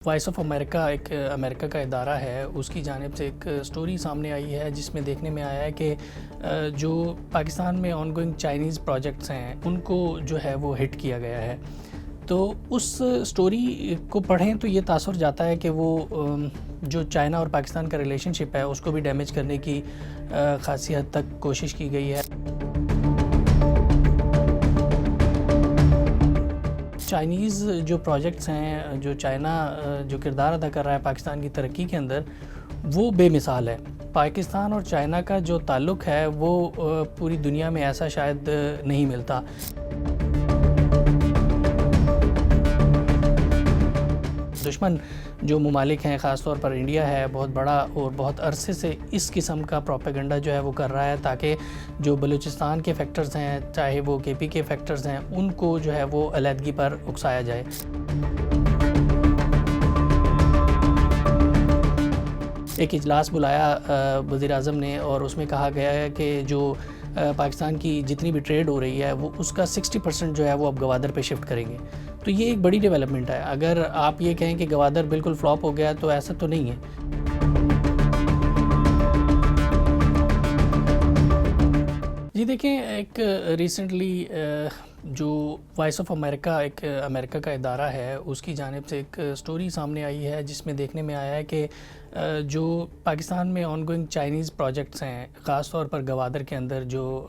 Voice of America ایک امریکہ کا ادارہ ہے، اس کی جانب سے ایک سٹوری سامنے آئی ہے جس میں دیکھنے میں آیا ہے کہ جو پاکستان میں آن گوئنگ چائنیز پروجیکٹس ہیں ان کو جو ہے وہ ہٹ کیا گیا ہے۔ تو اس سٹوری کو پڑھیں تو یہ تاثر جاتا ہے کہ وہ جو چائنا اور پاکستان کا ریلیشن شپ ہے اس کو بھی ڈیمیج کرنے کی خاصی حد تک کوشش کی گئی ہے۔ چائنیز جو پروجیکٹس ہیں، جو چائنا جو کردار ادا کر رہا ہے پاکستان کی ترقی کے اندر، وہ بے مثال ہے۔ پاکستان اور چائنا کا جو تعلق ہے وہ پوری دنیا میں ایسا شاید نہیں ملتا۔ دشمن جو ممالک ہیں، خاص طور پر انڈیا ہے، بہت بڑا اور بہت عرصے سے اس قسم کا پروپیگنڈا جو ہے وہ کر رہا ہے تاکہ جو بلوچستان کے فیکٹرز ہیں، چاہے وہ کے پی کے فیکٹرز ہیں، ان کو جو ہے وہ علیحدگی پر اکسایا جائے۔ ایک اجلاس بلایا وزیر اعظم نے اور اس میں کہا گیا ہے کہ جو پاکستان کی جتنی بھی ٹریڈ ہو رہی ہے وہ اس کا 60% جو ہے وہ اب گوادر پہ شفٹ کریں گے۔ تو یہ ایک بڑی ڈیولپمنٹ ہے۔ اگر آپ یہ کہیں کہ گوادر بالکل فلاپ ہو گیا تو ایسا تو نہیں ہے۔ جی دیکھیں، ایک ریسنٹلی جو وائس آف امریکہ ایک امریکہ کا ادارہ ہے، اس کی جانب سے ایک سٹوری سامنے آئی ہے جس میں دیکھنے میں آیا ہے کہ جو پاکستان میں آن گوئنگ چائنیز پروجیکٹس ہیں، خاص طور پر گوادر کے اندر جو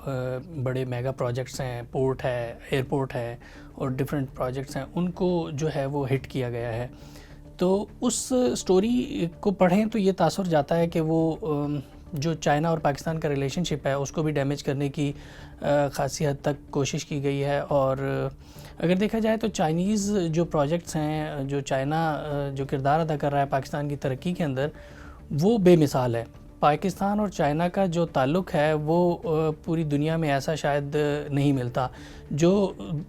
بڑے میگا پروجیکٹس ہیں، پورٹ ہے، ایئرپورٹ ہے اور ڈیفرنٹ پروجیکٹس ہیں، ان کو جو ہے وہ ہٹ کیا گیا ہے۔ تو اس سٹوری کو پڑھیں تو یہ تاثر جاتا ہے کہ وہ جو چائنا اور پاکستان کا ریلیشن شپ ہے اس کو بھی ڈیمیج کرنے کی خاصی حد تک کوشش کی گئی ہے۔ اور اگر دیکھا جائے تو چائنیز جو پروجیکٹس ہیں، جو چائنا جو کردار ادا کر رہا ہے پاکستان کی ترقی کے اندر، وہ بے مثال ہے۔ پاکستان اور چائنا کا جو تعلق ہے وہ پوری دنیا میں ایسا شاید نہیں ملتا۔ جو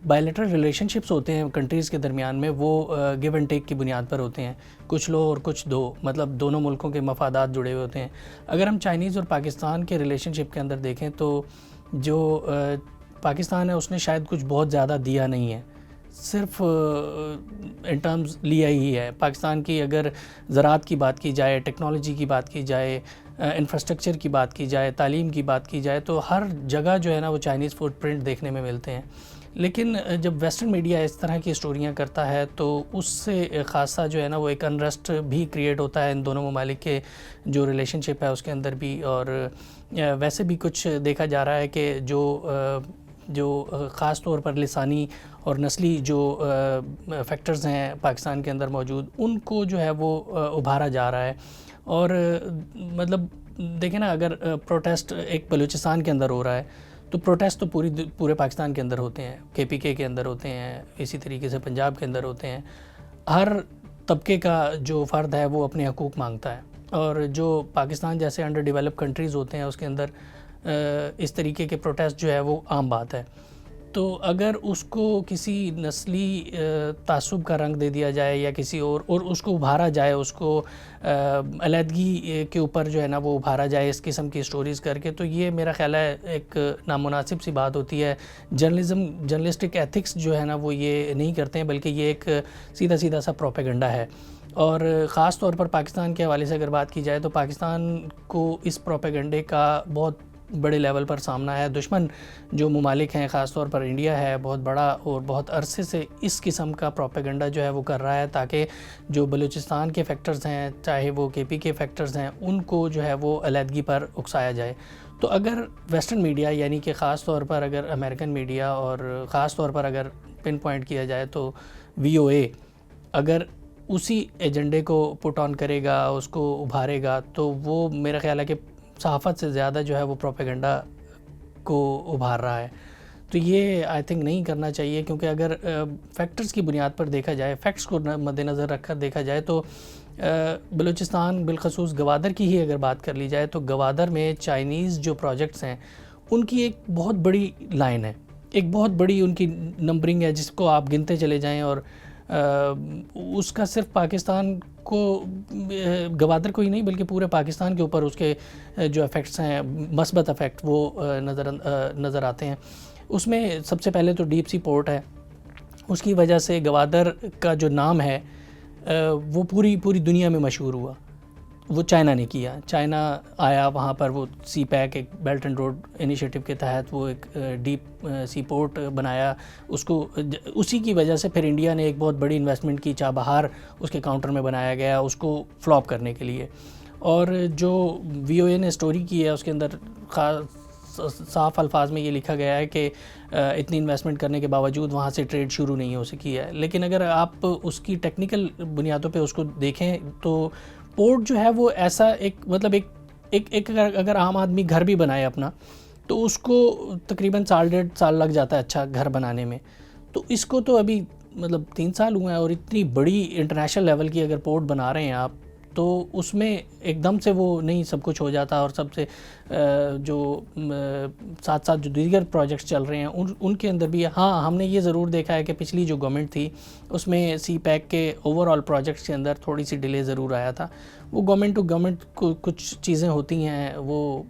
بائیلیٹرل ریلیشن شپس ہوتے ہیں کنٹریز کے درمیان میں، وہ گیو اینڈ ٹیک کی بنیاد پر ہوتے ہیں، کچھ لو اور کچھ دو، مطلب دونوں ملکوں کے مفادات جڑے ہوئے ہوتے ہیں۔ اگر ہم چائنیز اور پاکستان کے ریلیشن شپ کے اندر دیکھیں تو جو پاکستان ہے اس نے شاید کچھ بہت زیادہ دیا نہیں ہے، صرف ان ٹرمز لیا ہی ہے۔ پاکستان کی اگر زراعت کی بات کی جائے، ٹیکنالوجی کی بات کی جائے، انفراسٹرکچر کی بات کی جائے، تعلیم کی بات کی جائے، تو ہر جگہ جو ہے نا وہ چائنیز فٹ پرنٹ دیکھنے میں ملتے ہیں۔ لیکن جب ویسٹرن میڈیا اس طرح کی سٹوریاں کرتا ہے تو اس سے خاصا جو ہے نا وہ ایک انریسٹ بھی کریٹ ہوتا ہے ان دونوں ممالک کے جو ریلیشن شپ ہے اس کے اندر بھی۔ اور ویسے بھی کچھ دیکھا جا رہا ہے کہ جو خاص طور پر لسانی اور نسلی جو فیکٹرز ہیں پاکستان کے اندر موجود، ان کو جو ہے وہ ابھارا جا رہا ہے۔ اور مطلب دیکھیں نا، اگر پروٹیسٹ ایک بلوچستان کے اندر ہو رہا ہے تو پروٹیسٹ تو پورے پاکستان کے اندر ہوتے ہیں، کے پی کے اندر ہوتے ہیں، اسی طریقے سے پنجاب کے اندر ہوتے ہیں۔ ہر طبقے کا جو فرد ہے وہ اپنے حقوق مانگتا ہے، اور جو پاکستان جیسے انڈر ڈیولپ کنٹریز ہوتے ہیں اس کے اندر اس طریقے کے پروٹیسٹ جو ہے وہ عام بات ہے۔ تو اگر اس کو کسی نسلی تعصب کا رنگ دے دیا جائے یا کسی اور اس کو ابھارا جائے، اس کو علیحدگی کے اوپر جو ہے نا وہ ابھارا جائے اس قسم کی سٹوریز کر کے، تو یہ میرا خیال ہے ایک نامناسب سی بات ہوتی ہے۔ جرنلسٹک ایتھکس جو ہے نا وہ یہ نہیں کرتے ہیں، بلکہ یہ ایک سیدھا سا پروپیگنڈا ہے۔ اور خاص طور پر پاکستان کے حوالے سے اگر بات کی جائے تو پاکستان کو اس پروپیگنڈے کا بہت بڑے لیول پر سامنا ہے۔ دشمن جو ممالک ہیں، خاص طور پر انڈیا ہے، بہت بڑا اور بہت عرصے سے اس قسم کا پروپیگنڈا جو ہے وہ کر رہا ہے تاکہ جو بلوچستان کے فیکٹرز ہیں، چاہے وہ کے پی کے فیکٹرز ہیں، ان کو جو ہے وہ علیحدگی پر اکسایا جائے۔ تو اگر ویسٹرن میڈیا، یعنی کہ خاص طور پر اگر امریکن میڈیا اور خاص طور پر اگر پن پوائنٹ کیا جائے تو وی او اے، اگر اسی ایجنڈے کو پٹ آن کرے گا، اس کو ابھارے گا، تو وہ میرا خیال ہے کہ صحافت سے زیادہ جو ہے وہ پروپیگنڈا کو ابھار رہا ہے۔ تو یہ آئی تھنک نہیں کرنا چاہیے، کیونکہ اگر فیکٹرز کی بنیاد پر دیکھا جائے، فیکٹس کو مد نظر رکھ کر دیکھا جائے تو بلوچستان بالخصوص گوادر کی ہی اگر بات کر لی جائے تو گوادر میں چائنیز جو پروجیکٹس ہیں ان کی ایک بہت بڑی لائن ہے، ایک بہت بڑی ان کی نمبرنگ ہے جس کو آپ گنتے چلے جائیں، اور اس کا صرف پاکستان کو، گوادر کو ہی نہیں بلکہ پورے پاکستان کے اوپر اس کے جو افیکٹس ہیں، مثبت افیکٹ، وہ نظر آتے ہیں۔ اس میں سب سے پہلے تو ڈیپ سی پورٹ ہے، اس کی وجہ سے گوادر کا جو نام ہے وہ پوری دنیا میں مشہور ہوا. وہ چائنا نے کیا. چائنا آیا وہاں پر, وہ سی پیک ایک بیلٹ اینڈ روڈ انیشیٹو کے تحت وہ ایک ڈیپ سی پورٹ بنایا. اس کو اسی کی وجہ سے پھر انڈیا نے ایک بہت بڑی انویسٹمنٹ کی, چابہار اس کے کاؤنٹر میں بنایا گیا اس کو فلاپ کرنے کے لیے. اور جو وی او اے نے اسٹوری کی ہے اس کے اندر صاف الفاظ میں یہ لکھا گیا ہے کہ اتنی انویسٹمنٹ کرنے کے باوجود وہاں سے ٹریڈ شروع نہیں ہو سکی ہے. لیکن اگر آپ اس کی ٹیکنیکل بنیادوں پہ اس کو دیکھیں تو پورٹ جو ہے وہ ایسا ایک مطلب ایک اگر عام آدمی گھر بھی بنائے اپنا تو اس کو تقریباً 1.5 سال لگ جاتا ہے اچھا گھر بنانے میں. تو اس کو تو ابھی مطلب 3 سال ہوئے ہیں, اور اتنی بڑی انٹرنیشنل لیول کی اگر پورٹ بنا رہے ہیں آپ تو اس میں ایک دم سے وہ نہیں سب کچھ ہو جاتا. اور سب سے جو ساتھ جو دیگر پروجیکٹس چل رہے ہیں ان کے اندر بھی ہاں ہم نے یہ ضرور دیکھا ہے کہ پچھلی جو گورنمنٹ تھی اس میں سی پیک کے اوور آل پروجیکٹس کے اندر تھوڑی سی ڈیلے ضرور آیا تھا. وہ گورنمنٹ ٹو گورنمنٹ کچھ چیزیں ہوتی ہیں, وہ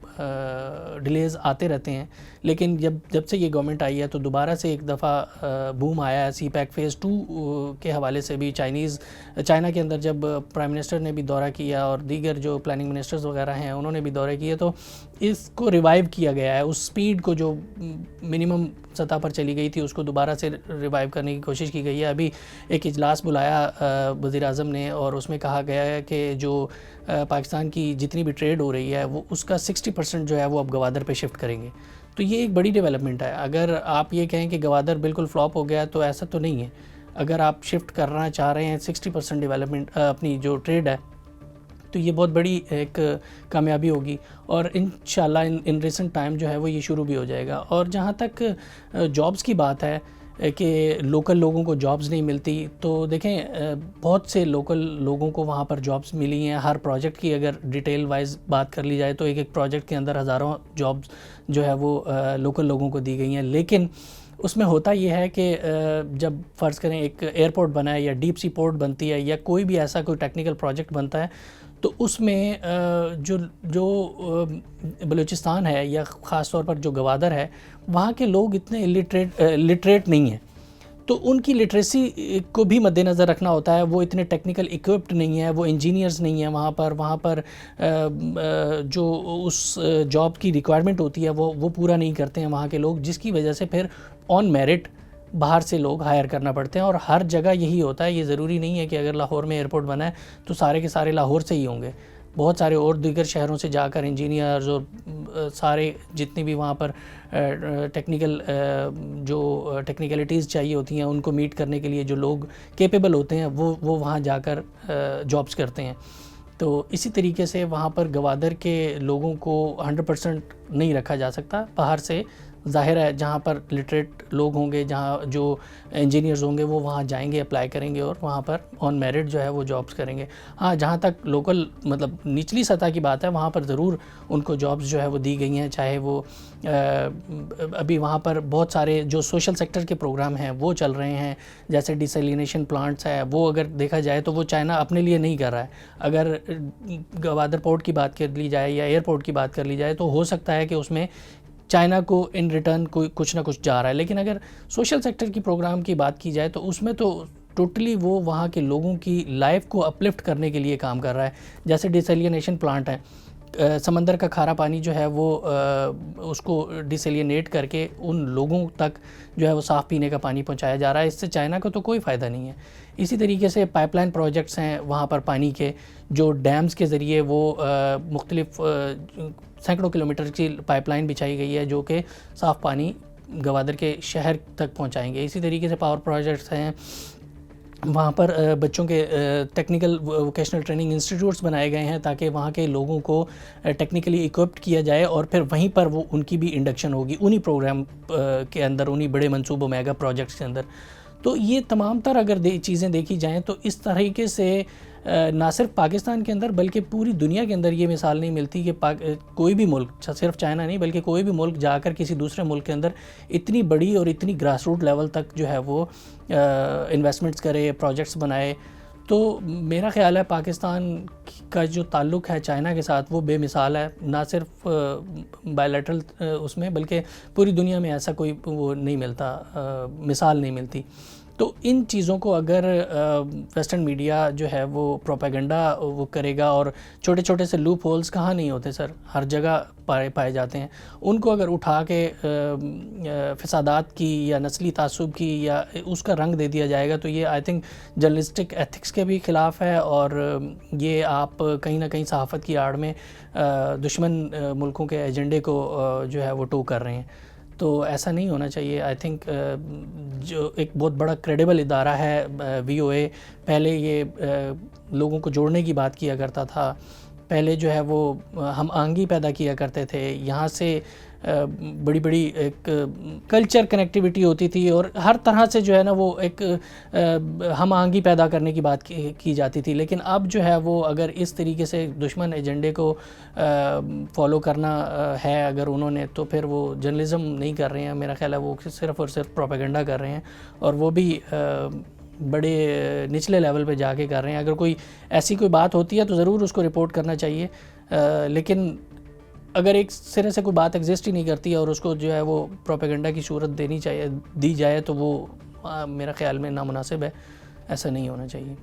ڈیلیز آتے رہتے ہیں. لیکن جب سے یہ گورنمنٹ آئی ہے تو دوبارہ سے ایک دفعہ بوم آیا ہے سی پیک فیز 2 کے حوالے سے بھی. چائنا کے اندر جب پرائم منسٹر نے بھی دورہ کیا اور دیگر جو پلاننگ منسٹرز وغیرہ ہیں انہوں نے بھی دورے کیے, تو اس کو ریوائیو کیا گیا ہے. اس سپیڈ کو جو منیمم سطح پر چلی گئی تھی اس کو دوبارہ سے ریوائیو کرنے کی کوشش کی گئی ہے. ابھی ایک اجلاس بلایا وزیر اعظم نے اور اس میں کہا گیا ہے کہ جو پاکستان کی جتنی بھی ٹریڈ ہو رہی ہے وہ اس کا 60% جو ہے وہ اب گوادر پہ شفٹ کریں گے. تو یہ ایک بڑی ڈیولپمنٹ ہے. اگر آپ یہ کہیں کہ گوادر بالکل فلاپ ہو گیا تو ایسا تو نہیں ہے. اگر آپ شفٹ کرنا چاہ رہے ہیں 60% ڈیولپمنٹ اپنی جو ٹریڈ ہے تو یہ بہت بڑی ایک کامیابی ہوگی, اور انشاءاللہ ان ریسنٹ ٹائم جو ہے وہ یہ شروع بھی ہو جائے گا. اور جہاں تک جابز کی بات ہے کہ لوکل لوگوں کو جابز نہیں ملتی, تو دیکھیں بہت سے لوکل لوگوں کو وہاں پر جابز ملی ہیں. ہر پروجیکٹ کی اگر ڈیٹیل وائز بات کر لی جائے تو ایک پروجیکٹ کے اندر ہزاروں جابز جو ہے وہ لوکل لوگوں کو دی گئی ہیں. لیکن اس میں ہوتا یہ ہے کہ جب فرض کریں ایک ایئرپورٹ بنا ہے یا ڈیپ سی پورٹ بنتی ہے یا کوئی بھی ایسا کوئی ٹیکنیکل پروجیکٹ بنتا ہے تو اس میں جو بلوچستان ہے یا خاص طور پر جو گوادر ہے وہاں کے لوگ اتنے لٹریٹ نہیں ہیں, تو ان کی لٹریسی کو بھی مد نظر رکھنا ہوتا ہے. وہ اتنے ٹیکنیکل اکوپڈ نہیں ہیں, وہ انجینئرز نہیں ہیں وہاں پر جو اس جاب کی ریکوائرمنٹ ہوتی ہے وہ پورا نہیں کرتے ہیں وہاں کے لوگ, جس کی وجہ سے پھر آن میرٹ باہر سے لوگ ہائر کرنا پڑتے ہیں. اور ہر جگہ یہی ہوتا ہے. یہ ضروری نہیں ہے کہ اگر لاہور میں ایئرپورٹ بنا ہے تو سارے کے سارے لاہور سے ہی ہوں گے. بہت سارے اور دیگر شہروں سے جا کر انجینئرز اور سارے جتنی بھی وہاں پر ٹیکنیکل جو ٹیکنیکلٹیز چاہیے ہوتی ہیں ان کو میٹ کرنے کے لیے جو لوگ کیپیبل ہوتے ہیں وہ وہاں جا کر جابز کرتے ہیں. تو اسی طریقے سے وہاں پر گوادر کے لوگوں کو 100% نہیں رکھا جا سکتا. باہر سے ظاہر ہے جہاں پر لٹریٹ لوگ ہوں گے, جہاں جو انجینئرز ہوں گے وہ وہاں جائیں گے, اپلائی کریں گے اور وہاں پر آن میرٹ جو ہے وہ جابز کریں گے. ہاں جہاں تک لوکل مطلب نچلی سطح کی بات ہے وہاں پر ضرور ان کو جابز جو ہے وہ دی گئی ہیں. چاہے وہ ابھی وہاں پر بہت سارے جو سوشل سیکٹر کے پروگرام ہیں وہ چل رہے ہیں, جیسے ڈیسیلینیشن پلانٹس ہے, وہ اگر دیکھا جائے تو وہ چائنا اپنے لیے نہیں کر رہا ہے. اگر گوادر پورٹ کی بات کر لی جائے یا ایئرپورٹ کی بات کر لی جائے تو ہو سکتا ہے کہ اس میں چائنا کو ان ریٹرن کوئی کچھ نہ کچھ جا رہا ہے. لیکن اگر سوشل سیکٹر کی پروگرام کی بات کی جائے تو اس میں تو ٹوٹلی وہ وہاں کے لوگوں کی لائف کو اپلفٹ کرنے کے لیے کام کر رہا ہے. جیسے ڈیسیلینیشن پلانٹ ہے, سمندر کا کھارا پانی جو ہے وہ اس کو ڈیسیلینیٹ کر کے ان لوگوں تک جو ہے وہ صاف پینے کا پانی پہنچایا جا رہا ہے. اس سے چائنا کو تو کوئی فائدہ نہیں ہے. اسی طریقے سے پائپ لائن پروجیکٹس ہیں وہاں پر پانی کے, جو ڈیمز کے ذریعے وہ مختلف سینکڑوں کلومیٹر کی پائپ لائن بچھائی گئی ہے جو کہ صاف پانی گوادر کے شہر تک پہنچائیں گے. اسی طریقے سے پاور پروجیکٹس ہیں وہاں پر بچوں کے ٹیکنیکل ووکیشنل ٹریننگ انسٹیٹیوٹس بنائے گئے ہیں تاکہ وہاں کے لوگوں کو ٹیکنیکلی اکوپڈ کیا جائے اور پھر وہیں پر وہ ان کی بھی انڈکشن ہوگی انہی پروگرام کے اندر, انہی بڑے منصوبوں میگا پروجیکٹس کے اندر. تو یہ تمام تر اگر چیزیں دیکھی جائیں تو اس طریقے سے نہ صرف پاکستان کے اندر بلکہ پوری دنیا کے اندر یہ مثال نہیں ملتی کہ کوئی بھی ملک, صرف چائنا نہیں بلکہ کوئی بھی ملک جا کر کسی دوسرے ملک کے اندر اتنی بڑی اور اتنی گراس روٹ لیول تک جو ہے وہ انویسٹمنٹس کرے, پروجیکٹس بنائے. تو میرا خیال ہے پاکستان کا جو تعلق ہے چائنا کے ساتھ وہ بے مثال ہے, نہ صرف بائیلیٹرل اس میں بلکہ پوری دنیا میں ایسا کوئی وہ نہیں ملتا, مثال نہیں ملتی. تو ان چیزوں کو اگر ویسٹرن میڈیا جو ہے وہ پروپیگنڈا وہ کرے گا، اور چھوٹے چھوٹے سے لوپ ہولز کہاں نہیں ہوتے سر، ہر جگہ پائے جاتے ہیں، ان کو اگر اٹھا کے فسادات کی یا نسلی تعصب کی یا اس کا رنگ دے دیا جائے گا، تو یہ آئی تھنک جرنلسٹک ایتھکس کے بھی خلاف ہے، اور یہ آپ کہیں نہ کہیں صحافت کی آڑ میں دشمن ملکوں کے ایجنڈے کو جو ہے وہ ٹو کر رہے ہیں. تو ایسا نہیں ہونا چاہیے. آئی تھنک جو ایک بہت بڑا کریڈیبل ادارہ ہے وی او اے، پہلے یہ لوگوں کو جوڑنے کی بات کیا کرتا تھا، پہلے جو ہے وہ ہم آہنگی پیدا کیا کرتے تھے، یہاں سے بڑی بڑی ایک کلچر کنیکٹیوٹی ہوتی تھی، اور ہر طرح سے جو ہے نا وہ ایک ہم آہنگی پیدا کرنے کی بات کی جاتی تھی. لیکن اب جو ہے وہ اگر اس طریقے سے دشمن ایجنڈے کو فالو کرنا ہے اگر انہوں نے، تو پھر وہ جرنلزم نہیں کر رہے ہیں. میرا خیال ہے وہ صرف اور صرف پروپیگنڈا کر رہے ہیں، اور وہ بھی بڑے نچلے لیول پہ جا کے کر رہے ہیں. اگر کوئی ایسی کوئی بات ہوتی ہے تو ضرور اس کو رپورٹ کرنا چاہیے، لیکن اگر ایک سرے سے کوئی بات ایگزسٹ ہی نہیں کرتی اور اس کو جو ہے وہ پروپیگنڈا کی صورت دی جائے تو وہ میرا خیال میں نامناسب ہے. ایسا نہیں ہونا چاہیے.